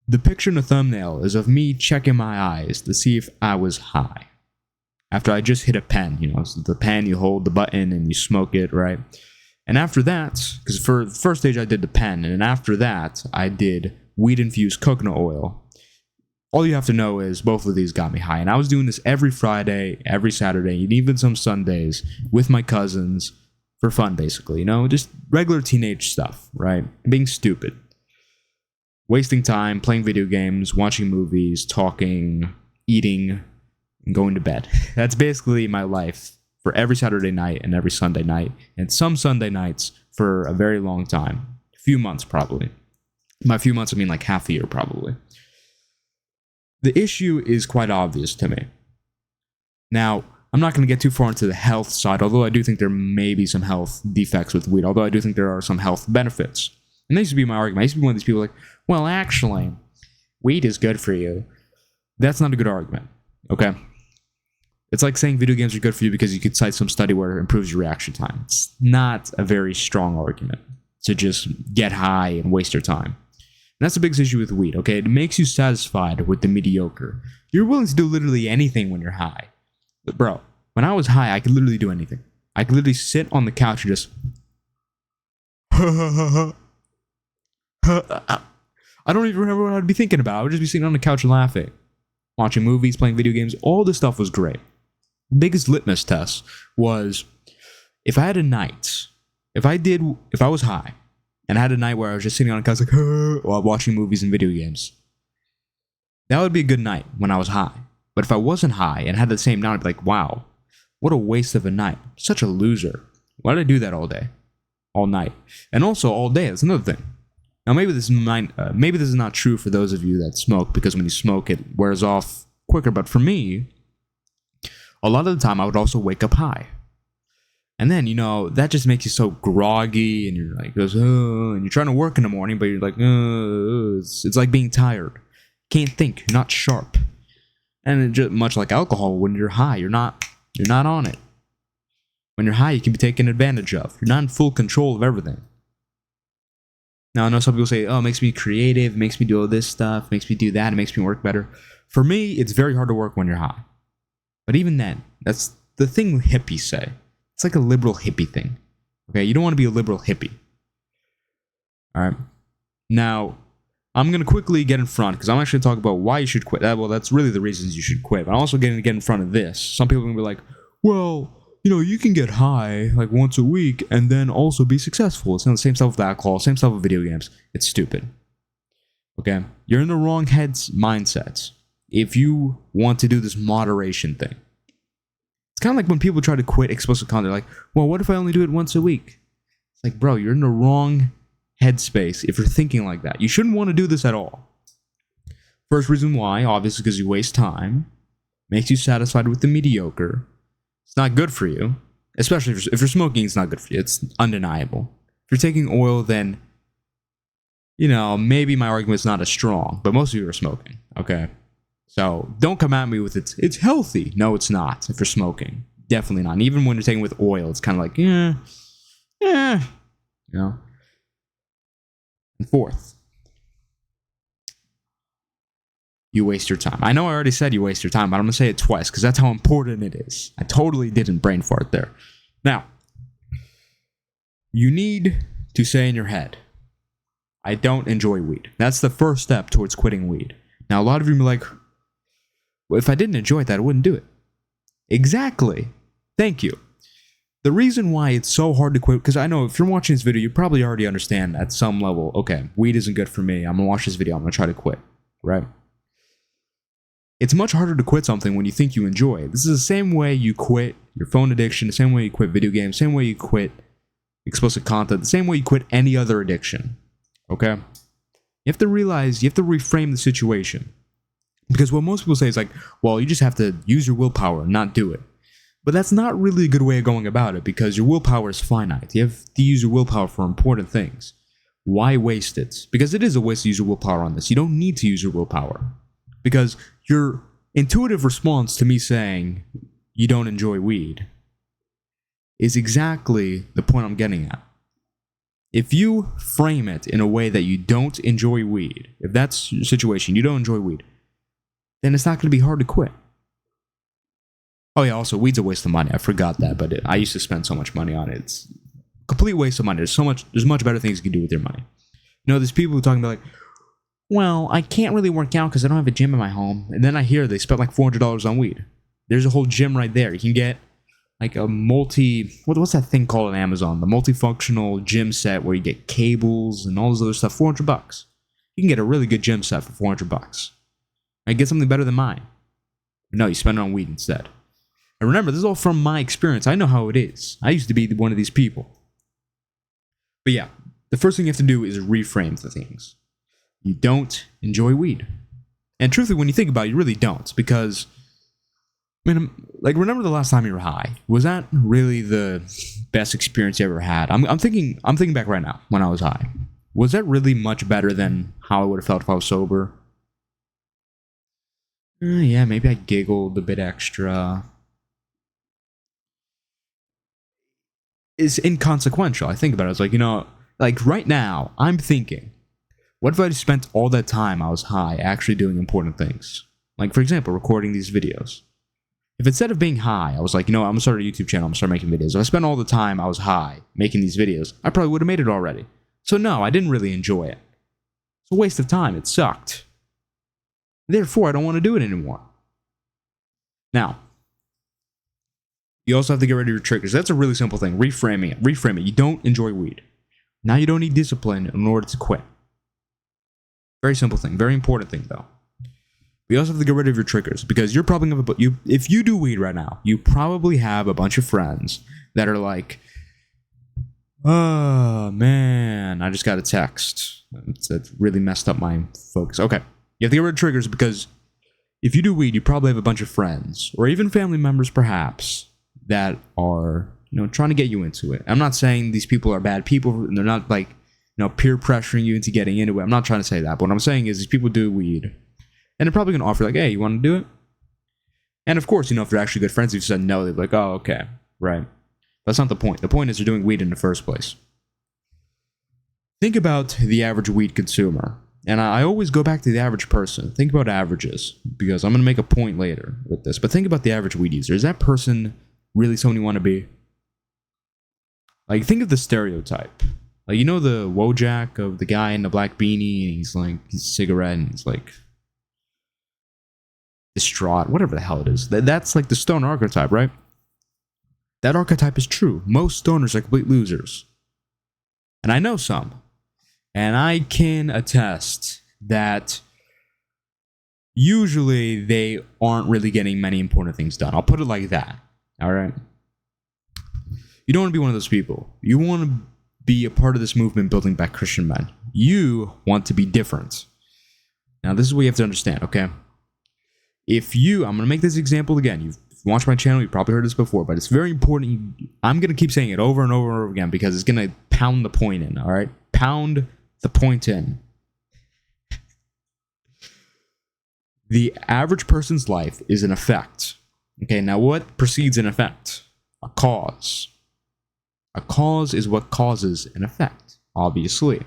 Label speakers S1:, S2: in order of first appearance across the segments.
S1: The picture in the thumbnail is of me checking my eyes to see if I was high. After I just hit a pen, so the pen, you hold the button and you smoke it, right? And after that, because for the first stage I did the pen, and then after that I did weed-infused coconut oil. All you have to know is both of these got me high. And I was doing this every Friday, every Saturday, and even some Sundays with my cousins for fun, basically. Just regular teenage stuff, right? Being stupid. Wasting time, playing video games, watching movies, talking, eating, and going to bed. That's basically my life for every Saturday night and every Sunday night, and some Sunday nights for a very long time. A few months, probably. By a few months, I mean like half a year, probably. The issue is quite obvious to me. Now, I'm not going to get too far into the health side, although I do think there may be some health defects with weed, although I do think there are some health benefits. And that used to be my argument. I used to be one of these people like, well, actually, weed is good for you. That's not a good argument, okay? It's like saying video games are good for you because you could cite some study where it improves your reaction time. It's not a very strong argument to just get high and waste your time. And that's the biggest issue with weed, okay? It makes you satisfied with the mediocre. You're willing to do literally anything when you're high. But bro, when I was high, I could literally do anything. I could literally sit on the couch and just... I don't even remember what I'd be thinking about. I would just be sitting on the couch and laughing. Watching movies, playing video games, all this stuff was great. The biggest litmus test was if I had a night, if I was high, and I had a night where I was just sitting on a couch like, while watching movies and video games, that would be a good night when I was high. But if I wasn't high and had the same night, I'd be like, wow, what a waste of a night. Such a loser. Why did I do that all day? All night. And also all day, that's another thing. Now maybe this is not true for those of you that smoke, because when you smoke it wears off quicker, but for me, a lot of the time I would also wake up high. And then, that just makes you so groggy, and you're like, and you're trying to work in the morning, but you're like, it's like being tired. Can't think, you're not sharp. And it just, much like alcohol, when you're high, you're not on it. When you're high, you can be taken advantage of. You're not in full control of everything. Now, I know some people say, oh, it makes me creative, it makes me do all this stuff, makes me do that, it makes me work better. For me, it's very hard to work when you're high. But even then, that's the thing hippies say. It's like a liberal hippie thing. Okay, you don't want to be a liberal hippie. Alright? Now, I'm going to quickly get in front, because I'm actually going to talk about why you should quit. Well, that's really the reasons you should quit. But I'm also going to get in front of this. Some people are going to be like, well, you can get high like once a week and then also be successful. It's not the same stuff with alcohol, same stuff with video games. It's stupid. Okay? You're in the wrong mindset if you want to do this moderation thing. It's kind of like when people try to quit explicit content, like, well, what if I only do it once a week? It's like, bro, you're in the wrong headspace if you're thinking like that. You shouldn't want to do this at all. First reason why, obviously, because you waste time, makes you satisfied with the mediocre. It's not good for you, especially if you're smoking. It's not good for you. It's undeniable. If you're taking oil, then maybe my argument's not as strong. But most of you are smoking. Okay. So don't come at me with it's healthy. No, it's not. If you're smoking, definitely not. And even when you're taking with oil, it's kind of like, And fourth, you waste your time. I know I already said you waste your time, but I'm going to say it twice because that's how important it is. I totally didn't brain fart there. Now, you need to say in your head, I don't enjoy weed. That's the first step towards quitting weed. Now, a lot of you are like, well, if I didn't enjoy that, I wouldn't do it. Exactly. Thank you. The reason why it's so hard to quit, because I know if you're watching this video, you probably already understand at some level, okay, weed isn't good for me. I'm going to watch this video. I'm going to try to quit, right? It's much harder to quit something when you think you enjoy it. This is the same way you quit your phone addiction, the same way you quit video games, the same way you quit explicit content, the same way you quit any other addiction, okay? You have to realize, you have to reframe the situation. Because what most people say is like, well, you just have to use your willpower and not do it. But that's not really a good way of going about it because your willpower is finite. You have to use your willpower for important things. Why waste it? Because it is a waste to use your willpower on this. You don't need to use your willpower. Because your intuitive response to me saying you don't enjoy weed is exactly the point I'm getting at. if you frame it in a way that you don't enjoy weed, if that's your situation, you don't enjoy weed, then it's not going to be hard to quit. Oh yeah, also weed's a waste of money. I forgot that, but I used to spend so much money on it. It's a complete waste of money. There's much better things you can do with your money. You know, there's people who talking about like, well, I can't really work out because I don't have a gym in my home. And then I hear they spent like $400 on weed. There's a whole gym right there. You can get like a what's that thing called on Amazon? The multifunctional gym set where you get cables and all this other stuff. $400. You can get a really good gym set for $400. I get something better than mine. No, you spend it on weed instead. And remember, this is all from my experience. I know how it is. I used to be one of these people. But yeah, the first thing you have to do is reframe the things. You don't enjoy weed. And truthfully, when you think about it, you really don't. Because, I mean, like, remember the last time you were high? Was that really the best experience you ever had? I'm thinking back right now when I was high. Was that really much better than how I would have felt if I was sober? Yeah, maybe I giggled a bit extra. Is inconsequential. I think about it. It's like, like right now, I'm thinking, what if I spent all that time I was high actually doing important things? Like, for example, recording these videos. If instead of being high, I was like, I'm going to start a YouTube channel, I'm going to start making videos. If I spent all the time I was high making these videos, I probably would have made it already. So no, I didn't really enjoy it. It's a waste of time. It sucked. Therefore, I don't want to do it anymore. Now, you also have to get rid of your triggers. That's a really simple thing. Reframe it. You don't enjoy weed. Now you don't need discipline in order to quit. Very simple thing. Very important thing, though. You also have to get rid of your triggers because you're probably going to... If you do weed right now, you probably have a bunch of friends that are like, oh, man, I just got a text. That really messed up my focus. Okay. You have to get rid of triggers because if you do weed, you probably have a bunch of friends or even family members, perhaps, that are, trying to get you into it. I'm not saying these people are bad people. And they're not like, peer pressuring you into getting into it. I'm not trying to say that. But what I'm saying is these people do weed. And they're probably going to offer like, hey, you want to do it? And of course, if they're actually good friends, if you said no, they'd be like, oh, okay, right. That's not the point. The point is they're doing weed in the first place. Think about the average weed consumer. And I always go back to the average person. Think about averages, because I'm going to make a point later with this. But think about the average weed user. Is that person really someone you want to be? Like, think of the stereotype. Like, the Wojak of the guy in the black beanie, and he's like, he's a cigarette, and he's like distraught, whatever the hell it is. That's like the stoner archetype, right? That archetype is true. Most stoners are complete losers. And I know some. And I can attest that usually they aren't really getting many important things done. I'll put it like that. All right? You don't want to be one of those people. You want to be a part of this movement building back Christian men. You want to be different. Now, this is what you have to understand, okay? I'm going to make this example again. You've watched my channel, you've probably heard this before, but it's very important. I'm going to keep saying it over and over and over again because it's going to pound the point in, all right? Pound the point in. The average person's life is an effect. Okay, now what precedes an effect? A cause. A cause is what causes an effect, obviously.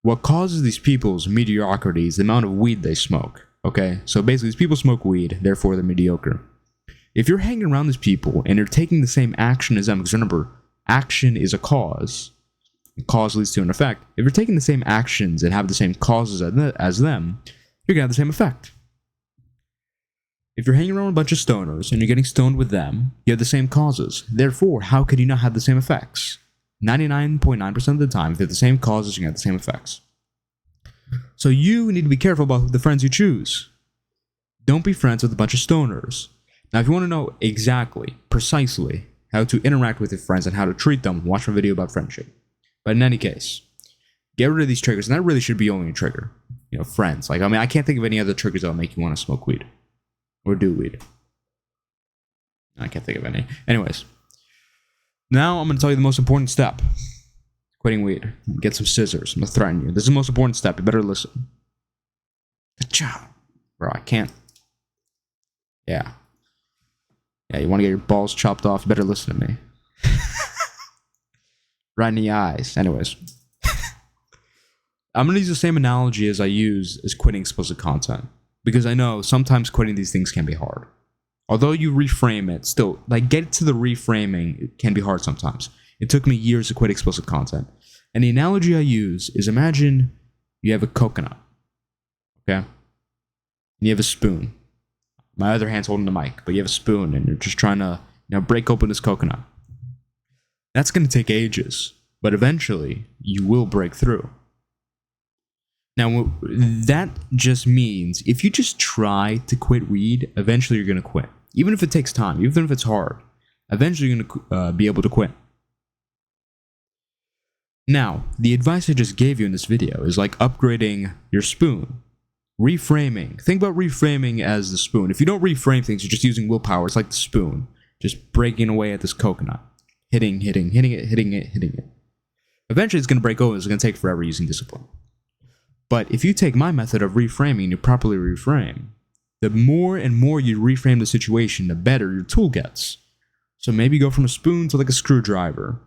S1: What causes these people's mediocrity is the amount of weed they smoke. Okay, so basically these people smoke weed, therefore they're mediocre. If you're hanging around these people and you're taking the same action as them, because remember, action is a cause. A cause leads to an effect. If you're taking the same actions and have the same causes as them, you're going to have the same effect. If you're hanging around with a bunch of stoners and you're getting stoned with them, you have the same causes. Therefore, how could you not have the same effects? 99.9% of the time, if you have the same causes, you're going to have the same effects. So you need to be careful about the friends you choose. Don't be friends with a bunch of stoners. Now, if you want to know exactly, precisely, how to interact with your friends and how to treat them, watch my video about friendship. But in any case, get rid of these triggers, and that really should be only a trigger. Friends. Like, I can't think of any other triggers that will make you want to smoke weed. Or do weed. I can't think of any. Anyways. Now I'm going to tell you the most important step. Quitting weed. Get some scissors. I'm going to threaten you. This is the most important step. You better listen. Bro, I can't. Yeah. Yeah, you want to get your balls chopped off? You better listen to me. right in the eyes. Anyways, I'm going to use the same analogy as I use as quitting explicit content, because I know sometimes quitting these things can be hard. Although you reframe it, still, like, get to the reframing, it can be hard sometimes. It took me years to quit explicit content. And the analogy I use is, imagine you have a coconut, okay? And you have a spoon. My other hand's holding the mic, but you have a spoon and you're just trying to, break open this coconut. That's going to take ages, but eventually you will break through. Now, that just means if you just try to quit weed, eventually you're going to quit. Even if it takes time, even if it's hard, eventually you're going to be able to quit. Now, the advice I just gave you in this video is like upgrading your spoon. Reframing. Think about reframing as the spoon. If you don't reframe things, you're just using willpower. It's like the spoon. Just breaking away at this coconut. Hitting it. Eventually it's going to break over. It's going to take forever using discipline. But if you take my method of reframing and you properly reframe, the more and more you reframe the situation, the better your tool gets. So maybe go from a spoon to like a screwdriver,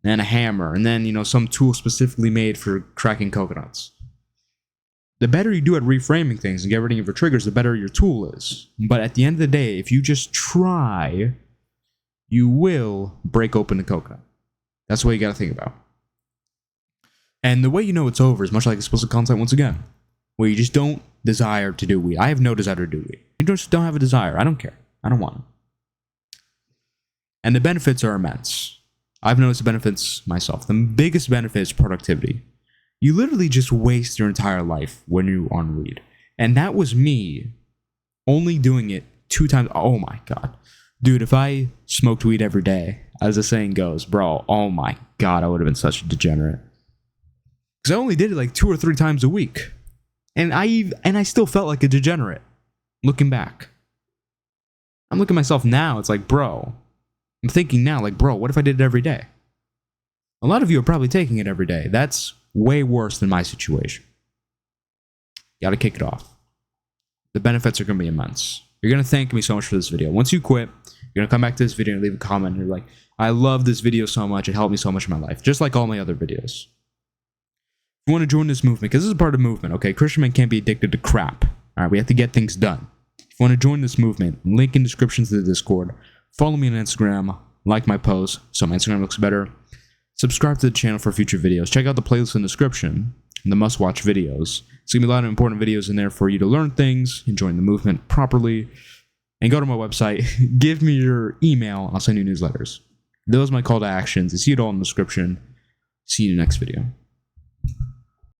S1: and a hammer, and then, some tool specifically made for cracking coconuts. The better you do at reframing things and get rid of your triggers, the better your tool is. But at the end of the day, if you just try, you will break open the coconut. That's what you got to think about. And the way you know it's over is much like explicit content once again, where you just don't desire to do weed. I have no desire to do weed. You just don't have a desire. I don't care. I don't want it. And the benefits are immense. I've noticed the benefits myself. The biggest benefit is productivity. You literally just waste your entire life when you're on weed. And that was me only doing it 2 times. Oh my God. Dude, if I smoked weed every day, as the saying goes, bro, oh my God, I would have been such a degenerate. Because I only did it like 2 or 3 times a week. And I still felt like a degenerate, looking back. I'm looking at myself now, it's like, bro, I'm thinking now, like, bro, what if I did it every day? A lot of you are probably taking it every day. That's way worse than my situation. You gotta kick it off. The benefits are gonna be immense. You're gonna thank me so much for this video. Once you quit, you're gonna come back to this video and leave a comment and you're like, I love this video so much, it helped me so much in my life. Just like all my other videos. If you want to join this movement, because this is part of the movement, okay? Christian men can't be addicted to crap. Alright, we have to get things done. If you want to join this movement, link in descriptions to the Discord. Follow me on Instagram, like my posts so my Instagram looks better. Subscribe to the channel for future videos. Check out the playlist in the description, the must-watch videos. There's going to be a lot of important videos in there for you to learn things and join the movement properly. And go to my website, give me your email, and I'll send you newsletters. Those are my call to actions. I see it all in the description. See you in the next video.